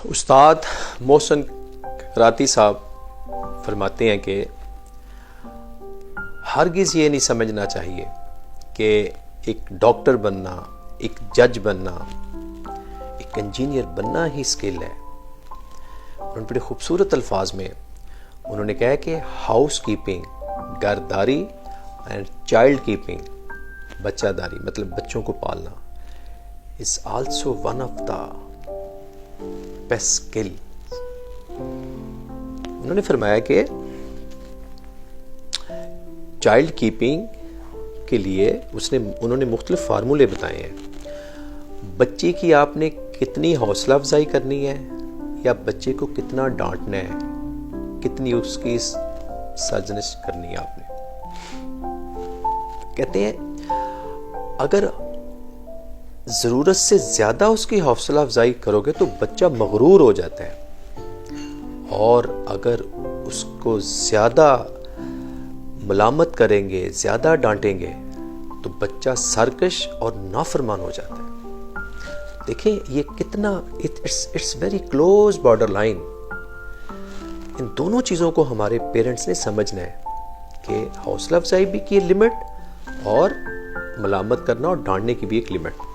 استاد محسن راتی صاحب فرماتے ہیں کہ ہرگز یہ نہیں سمجھنا چاہیے کہ ایک ڈاکٹر بننا، ایک جج بننا، ایک انجینئر بننا ہی اسکل ہے۔ انہوں نے بڑے خوبصورت الفاظ میں انہوں نے کہا کہ ہاؤس کیپنگ، گھرداری اینڈ چائلڈ کیپنگ، بچہ داری مطلب بچوں کو پالنا، is also one of the best skill۔ انہوں نے فرمایا کہ چائلڈ کیپنگ کے لیے انہوں نے مختلف فارمولے بتائے ہیں۔ بچے کی آپ نے کتنی حوصلہ افزائی کرنی ہے یا بچے کو کتنا ڈانٹنا ہے، کتنی اس کی سرزنش کرنی ہے آپ نے۔ کہتے ہیں اگر ضرورت سے زیادہ اس کی حوصلہ افزائی کرو گے تو بچہ مغرور ہو جاتا ہے، اور اگر اس کو زیادہ ملامت کریں گے، زیادہ ڈانٹیں گے تو بچہ سرکش اور نافرمان ہو جاتا ہے۔ دیکھیں یہ کتنا it's very close borderline. ان دونوں چیزوں کو ہمارے پیرنٹس نے سمجھنا ہے کہ حوصلہ افزائی بھی کی لمٹ اور ملامت کرنا اور ڈانٹنے کی بھی ایک لمٹ۔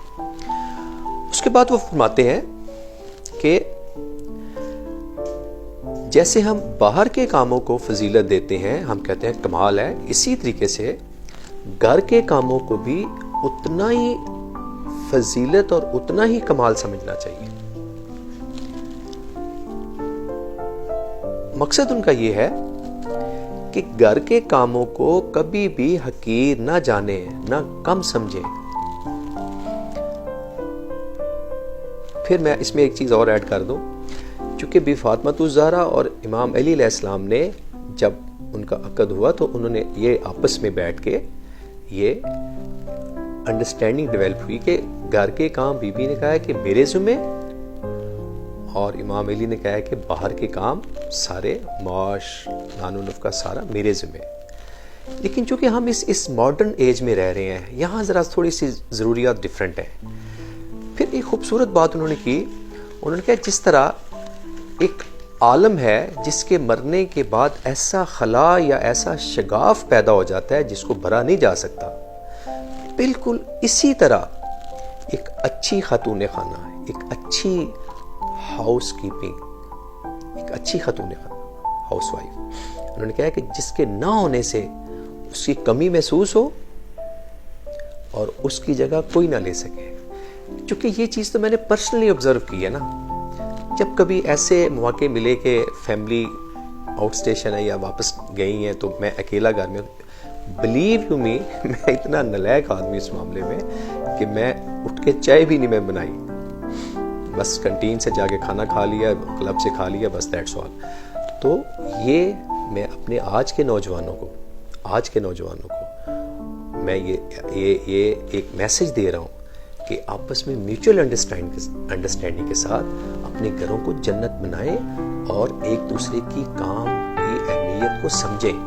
اس کے بعد وہ فرماتے ہیں کہ جیسے ہم باہر کے کاموں کو فضیلت دیتے ہیں، ہم کہتے ہیں کمال ہے، اسی طریقے سے گھر کے کاموں کو بھی اتنا ہی فضیلت اور اتنا ہی کمال سمجھنا چاہیے۔ مقصد ان کا یہ ہے کہ گھر کے کاموں کو کبھی بھی حقیر نہ جانے، نہ کم سمجھیں۔ پھر میں اس میں ایک چیز اور ایڈ کر دوں، چونکہ بی فاطمۃ الزہرا اور امام علی علیہ السلام نے جب ان کا عقد ہوا تو انہوں نے یہ آپس میں بیٹھ کے یہ انڈرسٹینڈنگ ڈیولپ ہوئی کہ گھر کے کام بی بی نے کہا ہے کہ میرے ذمہ، اور امام علی نے کہا ہے کہ باہر کے کام سارے معاش نان و نفقہ سارا میرے ذمہ۔ لیکن چونکہ ہم اس ماڈرن ایج میں رہ رہے ہیں، یہاں ذرا تھوڑی سی ضروریات ڈیفرنٹ ہیں۔ پھر ایک خوبصورت بات انہوں نے کی، انہوں نے کہا جس طرح ایک عالم ہے جس کے مرنے کے بعد ایسا خلا یا ایسا شگاف پیدا ہو جاتا ہے جس کو بھرا نہیں جا سکتا، بالکل اسی طرح ایک اچھی خاتون خانہ، ایک اچھی ہاؤس کیپنگ، ایک اچھی خاتون خانہ، ہاؤس وائف، انہوں نے کہا کہ جس کے نہ ہونے سے اس کی کمی محسوس ہو اور اس کی جگہ کوئی نہ لے سکے۔ چونکہ یہ چیز تو میں نے پرسنلی آبزرو کی ہے نا، جب کبھی ایسے مواقع ملے کہ فیملی آؤٹ اسٹیشن ہے یا واپس گئی ہیں تو میں اکیلا گھر میں، بلیو یو می، میں اتنا نالائق آدمی اس معاملے میں کہ میں اٹھ کے چائے بھی نہیں میں بنائی، بس کنٹین سے جا کے کھانا کھا لیا، کلب سے کھا لیا، بس دیٹس آل۔ تو یہ میں اپنے آج کے نوجوانوں کو میں یہ ایک میسج دے رہا ہوں کہ آپس میں میوچل انڈرسٹینڈنگ کے ساتھ اپنے گھروں کو جنت بنائیں اور ایک دوسرے کی کام کی اہمیت کو سمجھیں۔